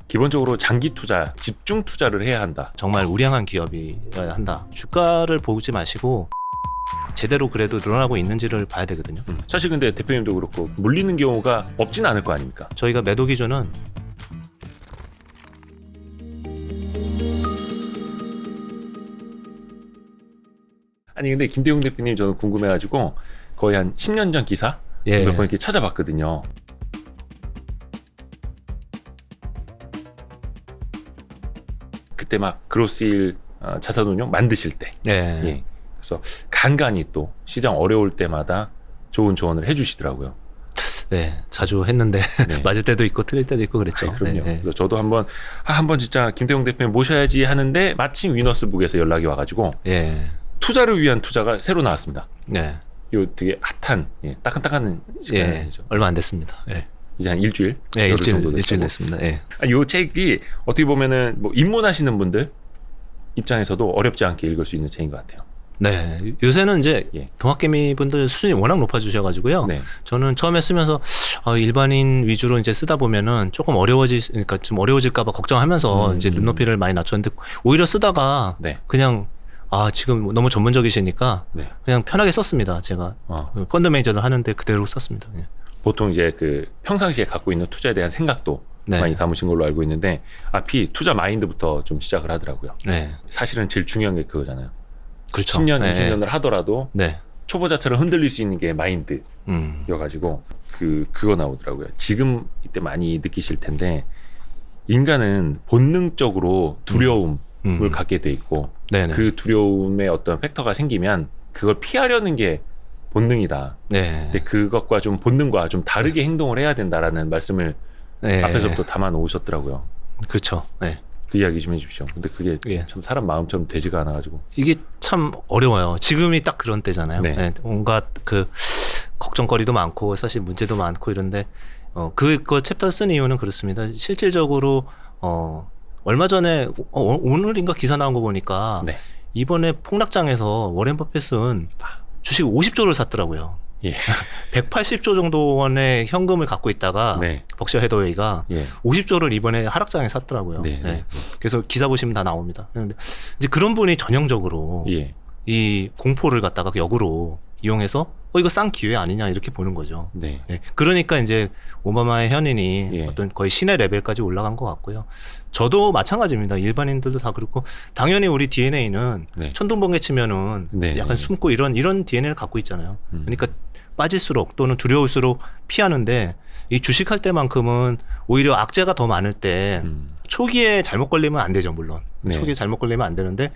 기본적으로 장기 투자, 집중 투자를 해야 한다. 정말 우량한 기업이어야 한다. 주가를 보지 마시고 제대로 그래도 늘어나고 있는지를 봐야 되거든요. 사실 근데 대표님도 그렇고 물리는 경우가 없진 않을 거 아닙니까? 저희가 매도 기준은 아니 근데 김대웅 대표님 저는 궁금해가지고 거의 한 10년 전 기사 몇 번 이렇게 찾아봤거든요. 그때 막 그로스힐 자산운용 만드실 때, 예. 그래서 간간히 또 시장 어려울 때마다 좋은 조언을 해주시더라고요. 네, 자주 했는데 네. 맞을 때도 있고 틀릴 때도 있고 그랬죠. 그럼요. 그래서 저도 한번 진짜 김대웅 대표님 모셔야지 하는데 마침 위너스북에서 연락이 와가지고 투자를 위한 투자가 새로 나왔습니다. 요 되게 핫한 따끈따끈한 시간이죠. 얼마 안 됐습니다. 이제 한 일주일? 일주일 됐습니다. 이 책이 어떻게 보면은 뭐 입문하시는 분들 입장에서도 어렵지 않게 읽을 수 있는 책인 것 같아요. 네, 요새는 이제 동학개미 분들 수준이 워낙 높아지셔가지고요. 저는 처음에 쓰면서 일반인 위주로 이제 쓰다 보면은 조금 그러니까 좀 어려워질까봐 걱정하면서 이제 눈높이를 많이 낮췄는데 오히려 쓰다가 그냥 지금 너무 전문적이시니까 그냥 편하게 썼습니다. 제가 펀드 매니저를 하는데 그대로 썼습니다. 보통 이제 그 평상시에 갖고 있는 투자에 대한 생각도 많이 담으신 걸로 알고 있는데 앞이 투자 마인드부터 좀 시작을 하더라고요. 사실은 제일 중요한 게 그거잖아요. 그렇죠. 10년, 20년을 하더라도 초보자처럼 흔들릴 수 있는 게 마인드여가지고 그거 나오더라고요. 지금 이때 많이 느끼실 텐데 인간은 본능적으로 두려움을 갖게 돼 있고 그 두려움의 어떤 팩터가 생기면 그걸 피하려는 게 본능이다. 근데 그것과 좀 본능과 좀 다르게 행동을 해야 된다라는 말씀을 앞에서부터 담아 놓으셨더라고요. 그렇죠. 그 이야기 좀 해주십시오. 근데 그게 참 사람 마음처럼 되지가 않아가지고 이게 참 어려워요. 지금이 딱 그런 때잖아요. 온갖 그 걱정거리도 많고 사실 문제도 많고 이런데 그 챕터를 쓴 이유는 그렇습니다. 실질적으로 얼마 전에 오늘인가 기사 나온 거 보니까 이번에 폭락장에서 워렌 버핏은 주식 50조를 샀더라고요. 180조 정도 원의 현금을 갖고 있다가 벅셔 해더웨이가 50조를 이번에 하락장에 샀더라고요. 그래서 기사 보시면 다 나옵니다. 그런데 이제 그런 분이 전형적으로 이 공포를 갖다가 역으로 이용해서 이거 싼 기회 아니냐 이렇게 보는 거죠. 그러니까 이제 오바마의 현인이 어떤 거의 신의 레벨까지 올라간 것 같고요. 저도 마찬가지입니다. 일반인들도 다 그렇고 당연히 우리 DNA는 천둥번개 치면은 약간 숨고 이런 DNA를 갖고 있잖아요. 그러니까 빠질수록 또는 두려울수록 피하는데 이 주식할 때만큼은 오히려 악재가 더 많을 때 초기에 잘못 걸리면 안 되죠. 물론 초기에 잘못 걸리면 안 되는데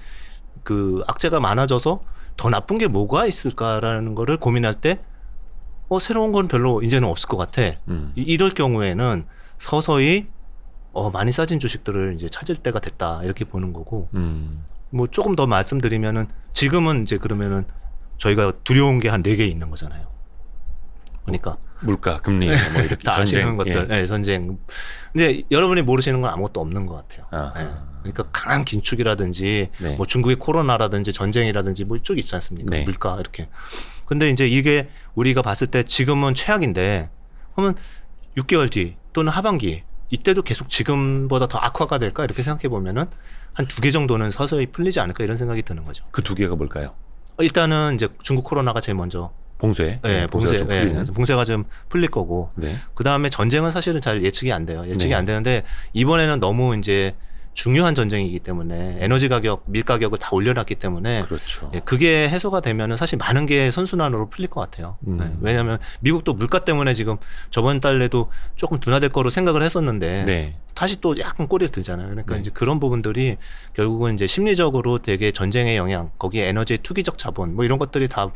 그 악재가 많아져서 더 나쁜 게 뭐가 있을까라는 거를 고민할 때 새로운 건 별로 이제는 없을 것 같아. 이럴 경우에는 서서히 많이 싸진 주식들을 이제 찾을 때가 됐다 이렇게 보는 거고 뭐 조금 더 말씀드리면은 지금은 이제 그러면은 저희가 두려운 게 한 4개 있는 거잖아요. 그러니까 물가, 금리 뭐 이렇게 다 아시는 것들, 전쟁. 이제 여러분이 모르시는 건 아무것도 없는 것 같아요. 그러니까 강한 긴축이라든지 뭐 중국의 코로나라든지 전쟁이라든지 뭐 쭉 있지 않습니까? 물가 이렇게. 근데 이제 이게 우리가 봤을 때 지금은 최악인데 그러면 6개월 뒤 또는 하반기 이때도 계속 지금보다 더 악화가 될까 이렇게 생각해 보면은 한 2개 정도는 서서히 풀리지 않을까 이런 생각이 드는 거죠. 그 2개가 뭘까요? 일단은 이제 중국 코로나가 제일 먼저. 봉쇄. 봉쇄가 좀 풀릴 거고. 그 다음에 전쟁은 사실은 잘 예측이 안 돼요. 예측이 안 되는데 이번에는 너무 이제 중요한 전쟁이기 때문에 에너지 가격, 밀 가격을 다 올려놨기 때문에 그게 해소가 되면은 사실 많은 게 선순환으로 풀릴 것 같아요. 왜냐하면 미국도 물가 때문에 지금 저번 달에도 조금 둔화될 거로 생각을 했었는데 다시 또 약간 꼬리를 들잖아요. 그러니까 이제 그런 부분들이 결국은 이제 심리적으로 되게 전쟁의 영향, 거기에 에너지의 투기적 자본 뭐 이런 것들이 다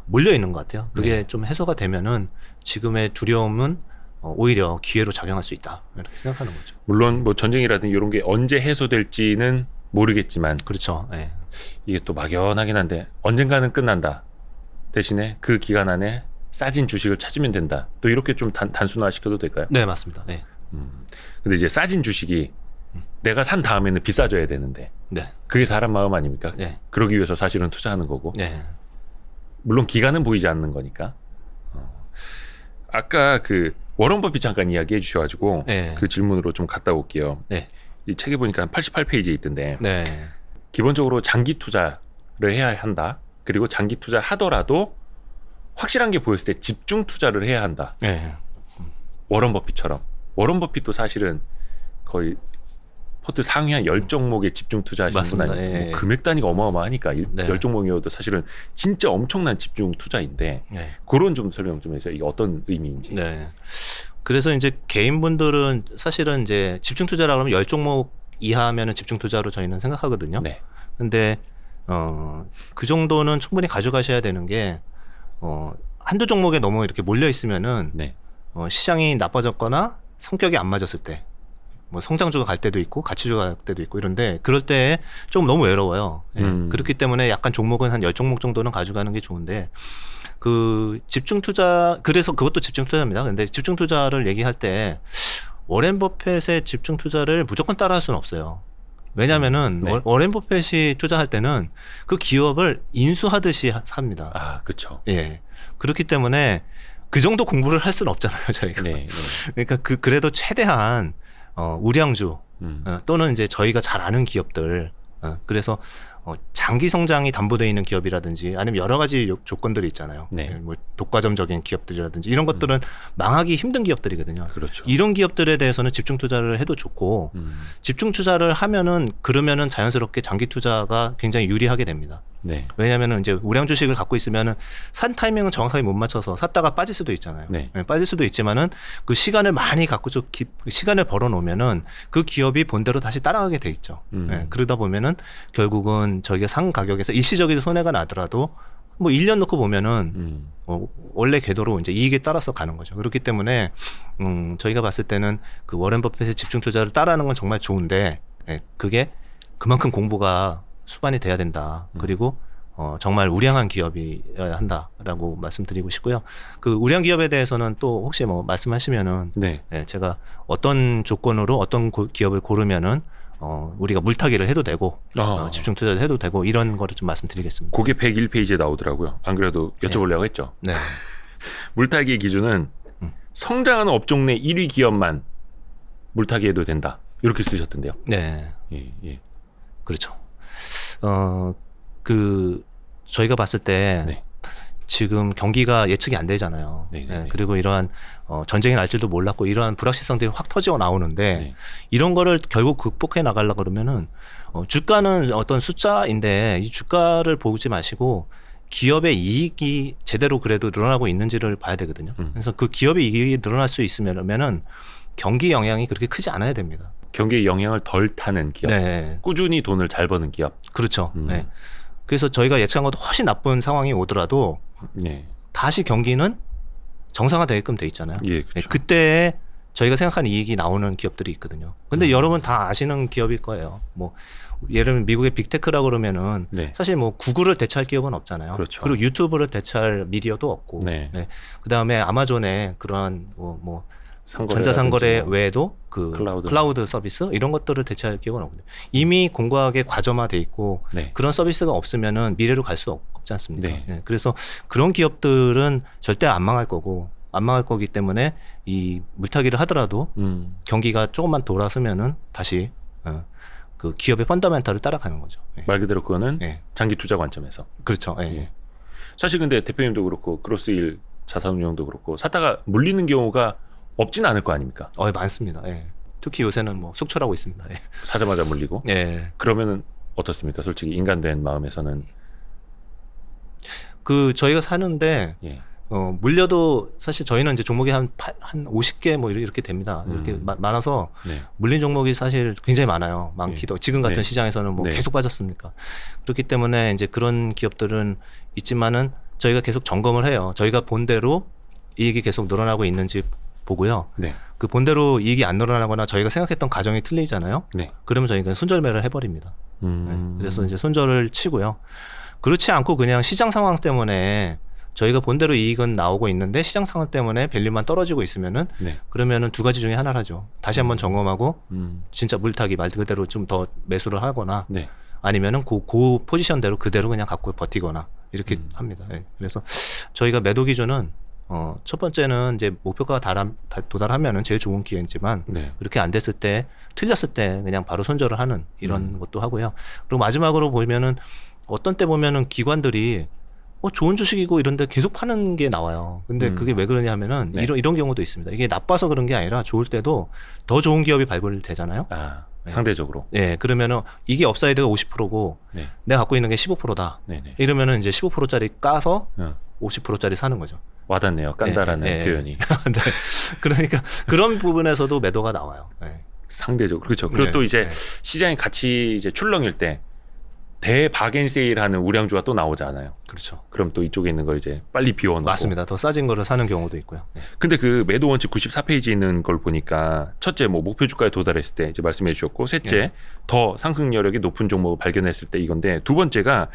몰려 있는 것 같아요. 그게 좀 해소가 되면은 지금의 두려움은 오히려 기회로 작용할 수 있다 이렇게 생각하는 거죠. 물론 뭐 전쟁이라든지 이런 게 언제 해소될지는 모르겠지만 그렇죠. 이게 또 막연하긴 한데 언젠가는 끝난다. 대신에 그 기간 안에 싸진 주식을 찾으면 된다. 또 이렇게 좀 단순화 시켜도 될까요? 네, 맞습니다. 근데 이제 싸진 주식이 내가 산 다음에는 비싸져야 되는데 그게 사람 마음 아닙니까? 그러기 위해서 사실은 투자하는 거고 물론 기간은 보이지 않는 거니까. 아까 그 워런 버핏 잠깐 이야기해 주셔가지고 네. 그 질문으로 좀 갔다 올게요. 네. 이 책에 보니까 88페이지에 있던데 네. 기본적으로 장기 투자를 해야 한다. 그리고 장기 투자를 하더라도 확실한 게 보였을 때 집중 투자를 해야 한다. 네. 워런 버핏처럼. 워런 버핏도 사실은 거의 포트 상위 한 10종목에 집중 투자하시는 분 맞습니다. 아니고 예. 뭐 금액 단위가 어마어마하니까 네. 10종목이어도 사실은 진짜 엄청난 집중 투자인데 네. 그런 좀 설명 좀 해주세요. 이게 어떤 의미인지. 네. 그래서 이제 개인분들은 사실은 이제 집중 투자라 그러면 10종목 이하면은 집중 투자로 저희는 생각하거든요. 네. 근데 그 정도는 충분히 가져가셔야 되는 게 한두 종목에 너무 이렇게 몰려 있으면은 네. 시장이 나빠졌거나 성격이 안 맞았을 때 뭐 성장주가 갈 때도 있고 가치주가 갈 때도 있고 이런데 그럴 때 좀 너무 외로워요. 예. 그렇기 때문에 약간 종목은 한 10종목 정도는 가져가는 게 좋은데 그 집중 투자 그래서 그것도 집중 투자입니다. 근데 집중 투자를 얘기할 때 워렌 버핏의 집중 투자를 무조건 따라할 수는 없어요. 왜냐하면은 네. 워렌 버핏이 투자할 때는 그 기업을 인수하듯이 삽니다. 아, 그렇죠. 예. 그렇기 때문에 그 정도 공부를 할 수는 없잖아요, 저희가. 네. 네. 그러니까 그래도 최대한 우량주 또는 이제 저희가 잘 아는 기업들 그래서 장기 성장이 담보되어 있는 기업이라든지 아니면 여러 가지 조건들이 있잖아요. 네. 뭐 독과점적인 기업들이라든지 이런 것들은 망하기 힘든 기업들이거든요. 그렇죠. 이런 기업들에 대해서는 집중 투자를 해도 좋고 집중 투자를 하면은 그러면은 자연스럽게 장기 투자가 굉장히 유리하게 됩니다. 네. 왜냐하면은 이제 우량 주식을 갖고 있으면은 산 타이밍은 정확하게 못 맞춰서 샀다가 빠질 수도 있잖아요. 네. 빠질 수도 있지만은 그 시간을 많이 갖고 시간을 벌어 놓으면은 그 기업이 본대로 다시 따라가게 돼 있죠. 그러다 보면은 결국은 저희가 산 가격에서 일시적인 손해가 나더라도 뭐 1년 놓고 보면은 원래 궤도로 이제 이익에 따라서 가는 거죠. 그렇기 때문에 저희가 봤을 때는 그 워렌 버핏의 집중 투자를 따라하는 건 정말 좋은데 그게 그만큼 공부가 수반이 돼야 된다. 그리고 정말 우량한 기업이어야 한다라고 말씀드리고 싶고요. 그 우량 기업에 대해서는 또 혹시 뭐 말씀하시면은 네. 제가 어떤 조건으로 어떤 기업을 고르면은 우리가 물타기를 해도 되고 집중 투자를 해도 되고 이런 거를 좀 말씀드리겠습니다. 그게 101페이지에 나오더라고요. 안 그래도 여쭤보려고 했죠. 네. 물타기의 기준은 성장하는 업종 내 1위 기업만 물타기해도 된다. 이렇게 쓰셨던데요. 네. 예. 그렇죠. 저희가 봤을 때 네. 지금 경기가 예측이 안 되잖아요. 네. 그리고 이러한 전쟁이 날 줄도 몰랐고 이러한 불확실성들이 확 터지고 나오는데 네. 이런 거를 결국 극복해 나가려고 그러면은 주가는 어떤 숫자인데 이 주가를 보지 마시고 기업의 이익이 제대로 그래도 늘어나고 있는지를 봐야 되거든요. 그래서 그 기업의 이익이 늘어날 수 있으면은 경기 영향이 그렇게 크지 않아야 됩니다. 경기에 영향을 덜 타는 기업. 네. 꾸준히 돈을 잘 버는 기업. 그렇죠. 네. 그래서 저희가 예측한 것도 훨씬 나쁜 상황이 오더라도 네. 다시 경기는 정상화되게끔 돼 있잖아요. 예, 그렇죠. 그때 저희가 생각한 이익이 나오는 기업들이 있거든요. 근데 여러분 다 아시는 기업일 거예요. 뭐 예를 들면 미국의 빅테크라고 그러면은 네. 사실 뭐 구글을 대체할 기업은 없잖아요. 그렇죠. 그리고 유튜브를 대체할 미디어도 없고. 네. 그다음에 아마존의 그러한 뭐 상거래라든지 전자상거래 뭐 외에도 그 클라우드 서비스 이런 것들을 대체할 기업은 없거든요. 이미 공고하게 과점화돼 있고 네. 그런 서비스가 없으면은 미래로 갈 수 없지 않습니까? 네. 그래서 그런 기업들은 절대 안 망할 거고 안 망할 거기 때문에 이 물타기를 하더라도 경기가 조금만 돌아서면은 다시 그 기업의 펀더멘탈을 따라가는 거죠. 말 그대로 그거는 네. 장기 투자 관점에서. 그렇죠. 사실 근데 대표님도 그렇고 크로스일 자산운용도 그렇고 사다가 물리는 경우가 없진 않을 거 아닙니까? 많습니다. 특히 요새는 뭐 속출하고 있습니다. 사자마자 물리고. 그러면은 어떻습니까? 솔직히 인간된 마음에서는 그 저희가 사는데 예. 물려도 사실 저희는 이제 종목이 한 50개 뭐 이렇게 됩니다. 이렇게 많아서 네. 물린 종목이 사실 굉장히 많아요. 많기도. 지금 같은 네. 시장에서는 뭐 네. 계속 빠졌습니까? 그렇기 때문에 이제 그런 기업들은 있지만은 저희가 계속 점검을 해요. 저희가 본대로 이익이 계속 늘어나고 있는지 보고요. 네. 그 본대로 이익이 안 늘어나거나 저희가 생각했던 가정이 틀리잖아요. 네. 그러면 저희가 손절매를 해버립니다. 그래서 이제 손절을 치고요. 그렇지 않고 그냥 시장 상황 때문에 저희가 본대로 이익은 나오고 있는데 시장 상황 때문에 밸류만 떨어지고 있으면은 네. 그러면은 두 가지 중에 하나를 하죠. 다시 한번 점검하고 음. 진짜 물타기 말 그대로 좀 더 매수를 하거나 네. 아니면은 그 포지션대로 그대로 그냥 갖고 버티거나 이렇게 합니다. 그래서 저희가 매도 기준은 첫 번째는 이제 목표가 도달하면은 제일 좋은 기회이지만 네. 그렇게 안 됐을 때 틀렸을 때 그냥 바로 손절을 하는 이런 것도 하고요. 그리고 마지막으로 보면은 어떤 때 보면은 기관들이 좋은 주식이고 이런데 계속 파는 게 나와요. 근데 그게 왜 그러냐 하면은 네. 이런 경우도 있습니다. 이게 나빠서 그런 게 아니라 좋을 때도 더 좋은 기업이 발굴되잖아요. 네. 상대적으로. 네, 그러면은 이게 업사이드가 50%고 네. 내가 갖고 있는 게 15%다. 네네. 이러면은 이제 15%짜리 까서 50%짜리 사는 거죠. 와닿네요. 깐다라는 표현이. 네. 그러니까 그런 부분에서도 매도가 나와요. 네. 상대적으로. 그렇죠. 그리고 또 이제 시장이 같이 이제 출렁일 때 대바겐세일하는 우량주가 또 나오잖아요. 그렇죠. 그럼 또 이쪽에 있는 걸 이제 빨리 비워놓고. 맞습니다. 더 싸진 거를 사는 경우도 있고요. 근데 그 매도 원칙 94페이지에 있는 걸 보니까 첫째 뭐 목표 주가에 도달했을 때 이제 말씀해 주셨고, 셋째 더 상승 여력이 높은 종목을 발견했을 때 이건데, 두 번째가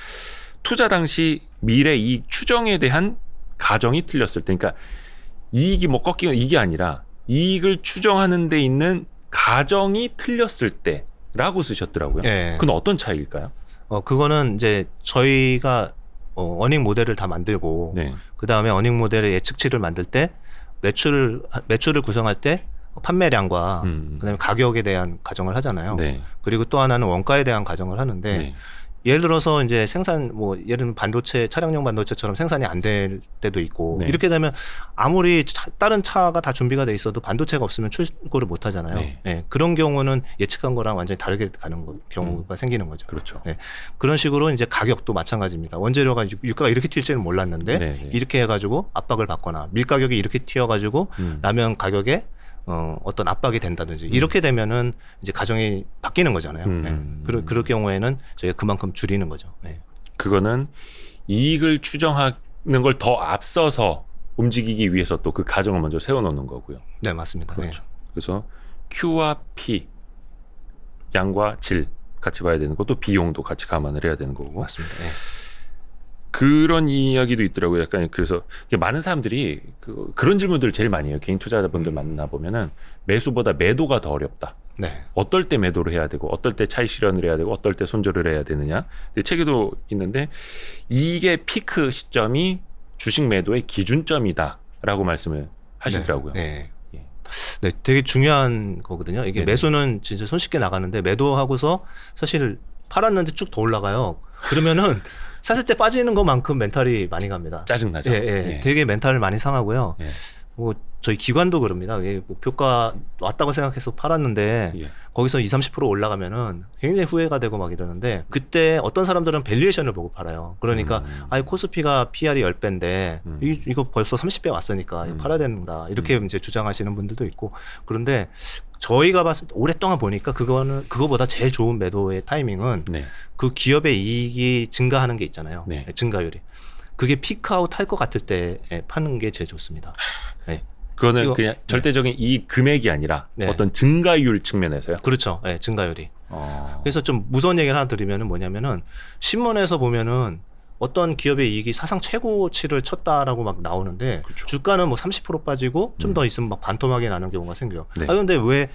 투자 당시 미래 이익 추정에 대한 가정이 틀렸을 때, 그러니까 이익이 뭐 꺾이는 이게 아니라 이익을 추정하는 데 있는 가정이 틀렸을 때라고 쓰셨더라고요. 그건 어떤 차이일까요? 그거는 이제 저희가 어닝 모델을 다 만들고 그 다음에 어닝 모델의 예측치를 만들 때 매출을 구성할 때 판매량과 그다음에 가격에 대한 가정을 하잖아요. 그리고 또 하나는 원가에 대한 가정을 하는데 예를 들어서 이제 예를 들면 반도체, 차량용 반도체처럼 생산이 안 될 때도 있고 이렇게 되면 아무리 다른 차가 다 준비가 돼 있어도 반도체가 없으면 출고를 못 하잖아요. 그런 경우는 예측한 거랑 완전히 다르게 가는 경우가 생기는 거죠. 그렇죠. 그런 식으로 이제 가격도 마찬가지입니다. 원재료가 유가가 이렇게 튈지는 몰랐는데 이렇게 해가지고 압박을 받거나 밀가격이 이렇게 튀어가지고 라면 가격에 어떤 압박이 된다든지 이렇게 되면은 이제 가정이 바뀌는 거잖아요. 그럴 경우에는 저희가 그만큼 줄이는 거죠. 그거는 이익을 추정하는 걸 더 앞서서 움직이기 위해서 또 그 가정을 먼저 세워놓는 거고요. 네, 맞습니다. 그렇죠. 그래서 Q와 P, 양과 질 같이 봐야 되는 것도 비용도 같이 감안을 해야 되는 거고. 맞습니다. 그런 이야기도 있더라고요. 약간 그래서 많은 사람들이 그런 질문들을 제일 많이 해요. 개인 투자자분들 만나보면은 매수보다 매도가 더 어렵다. 어떨 때 매도를 해야 되고 어떨 때 차익 실현을 해야 되고 어떨 때 손절을 해야 되느냐. 책에도 있는데 이게 피크 시점이 주식 매도의 기준점이다라고 말씀을 하시더라고요. 네, 되게 중요한 거거든요. 이게 매수는 진짜 손쉽게 나가는데 매도하고서 사실 팔았는데 쭉 더 올라가요. 그러면은 샀을 때 빠지는 것만큼 멘탈이 많이 갑니다. 짜증나죠. 되게 멘탈을 많이 상하고요. 뭐 저희 기관도 그럽니다. 목표가 왔다고 생각해서 팔았는데 거기서 20-30% 올라가면은 굉장히 후회가 되고 막 이러는데, 그때 어떤 사람들은 밸류에이션을 보고 팔아요. 그러니까 코스피가 PR이 10배인데 이거 벌써 30배 왔으니까 이거 팔아야 된다 이렇게 이제 주장하시는 분들도 있고. 그런데 저희가 오랫동안 보니까 그거보다 제일 좋은 매도의 타이밍은 그 기업의 이익이 증가하는 게 있잖아요. 증가율이. 그게 피크아웃 할 것 같을 때 파는 게 제일 좋습니다. 그거는 그냥 절대적인 이익 금액이 아니라 어떤 증가율 측면에서요? 그렇죠. 증가율이. 그래서 좀 무서운 얘기를 하나 드리면은 뭐냐면은 신문에서 보면은 어떤 기업의 이익이 사상 최고치를 쳤다라고 막 나오는데 주가는 뭐 30% 빠지고 좀 더 있으면 막 반토막이 나는 경우가 생겨요. 근데 왜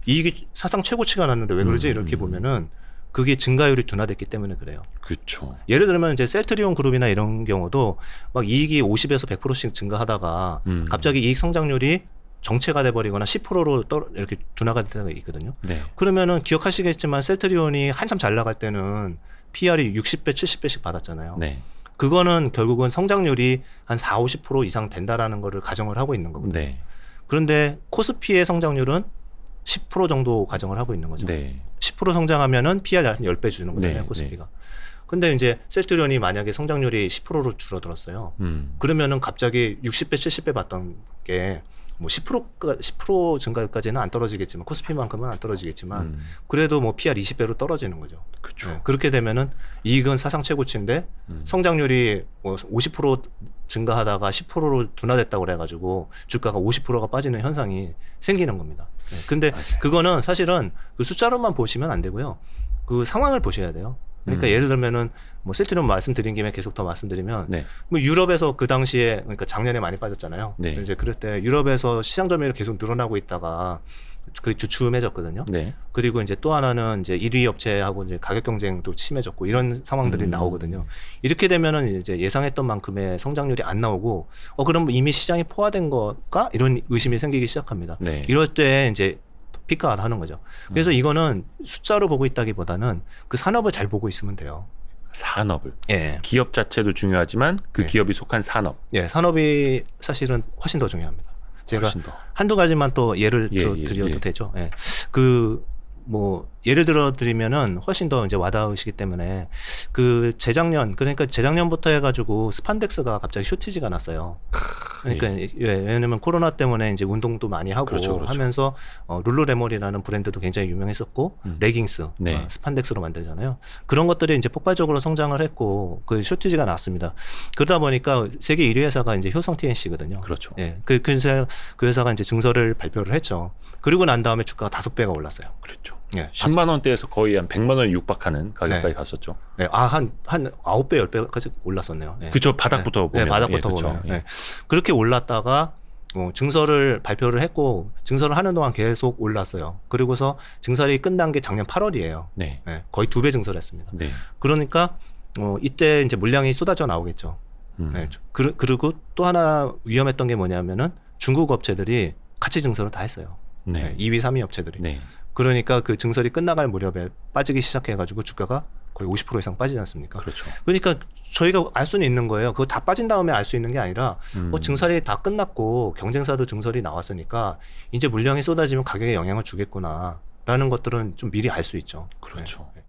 이익이 사상 최고치가 났는데 왜 그러지? 이렇게 보면은 그게 증가율이 둔화됐기 때문에 그래요. 그렇죠. 예를 들면 이제 셀트리온 그룹이나 이런 경우도 막 이익이 50에서 100%씩 증가하다가 갑자기 이익 성장률이 정체가 돼버리거나 10%로 이렇게 둔화가 될 때가 있거든요. 그러면은 기억하시겠지만 셀트리온이 한참 잘 나갈 때는 PR이 60배, 70배씩 받았잖아요. 그거는 결국은 성장률이 한 40-50% 이상 된다라는 거를 가정을 하고 있는 거거든요. 그런데 코스피의 성장률은 10% 정도 가정을 하고 있는 거죠. 10% 성장하면은 PR 한 10배 주는 거잖아요, 코스피가. 근데 이제 셀트리온이 만약에 성장률이 10%로 줄어들었어요. 그러면은 갑자기 60배, 70배 받던 게 뭐 10% 증가까지는 안 떨어지겠지만 코스피만큼은 안 떨어지겠지만 그래도 뭐 PR 20배로 떨어지는 거죠. 그렇게 되면은 이익은 사상 최고치인데 성장률이 뭐 50% 증가하다가 10%로 둔화됐다고 그래가지고 주가가 50%가 빠지는 현상이 생기는 겁니다. 근데 그거는 사실은 그 숫자로만 보시면 안 되고요. 그 상황을 보셔야 돼요. 그러니까 예를 들면은 뭐 셀트리온 말씀드린 김에 계속 더 말씀드리면 뭐 유럽에서 그 당시에 그러니까 작년에 많이 빠졌잖아요. 이제 그럴 때 유럽에서 시장 점유율이 계속 늘어나고 있다가 그 주춤해졌거든요. 네. 그리고 이제 또 하나는 이제 1위 업체하고 이제 가격 경쟁도 심해졌고 이런 상황들이 나오거든요. 이렇게 되면은 이제 예상했던 만큼의 성장률이 안 나오고 그럼 이미 시장이 포화된 걸까? 이런 의심이 생기기 시작합니다. 네. 이럴 때 이제 피크아웃 하는 거죠. 그래서 이거는 숫자로 보고 있다기보다는 그 산업을 잘 보고 있으면 돼요. 산업을. 예. 기업 자체도 중요하지만 그 네. 기업이 속한 산업. 예, 산업이 사실은 훨씬 더 중요합니다. 제가 훨씬 더. 한두 가지만 또 예를 예, 드려도 예. 되죠. 예. 뭐 예를 들어 드리면은 훨씬 더 이제 와닿으시기 때문에 그 재작년부터 해가지고 스판덱스가 갑자기 쇼티지가 났어요. 그러니까 왜냐면 코로나 때문에 이제 운동도 많이 하고 그렇죠. 하면서 룰루레몰이라는 브랜드도 굉장히 유명했었고 레깅스 네. 스판덱스로 만들잖아요. 그런 것들이 이제 폭발적으로 성장을 했고 그 쇼티지가 났습니다. 그러다 보니까 세계 1위 회사가 이제 효성 TNC거든요. 그렇죠. 예, 그 회사가 이제 증설을 발표를 했죠. 그리고 난 다음에 주가가 5배가 올랐어요. 그렇죠. 예, 10만 원대에서 거의 한 100만 원 육박하는 가격까지 네. 갔었죠. 예, 한 9배, 10배까지 올랐었네요. 예. 그쵸. 바닥부터 보면. 네, 바닥부터 그쵸. 보면. 예. 예. 그렇게 올랐다가 증설을 발표를 했고 증설을 하는 동안 계속 올랐어요. 그리고서 증설이 끝난 게 작년 8월이에요. 네. 예, 거의 2배 증설했습니다. 네. 그러니까 이때 이제 물량이 쏟아져 나오겠죠. 예, 그리고 또 하나 위험했던 게 뭐냐면은 중국 업체들이 같이 증설을 다 했어요. 네. 2위, 3위 업체들이. 네. 그러니까 그 증설이 끝나갈 무렵에 빠지기 시작해가지고 주가가 거의 50% 이상 빠지지 않습니까? 그렇죠. 그러니까 저희가 알 수는 있는 거예요. 그거 다 빠진 다음에 알 수 있는 게 아니라 증설이 다 끝났고 경쟁사도 증설이 나왔으니까 이제 물량이 쏟아지면 가격에 영향을 주겠구나라는 것들은 좀 미리 알 수 있죠. 그렇죠. 네.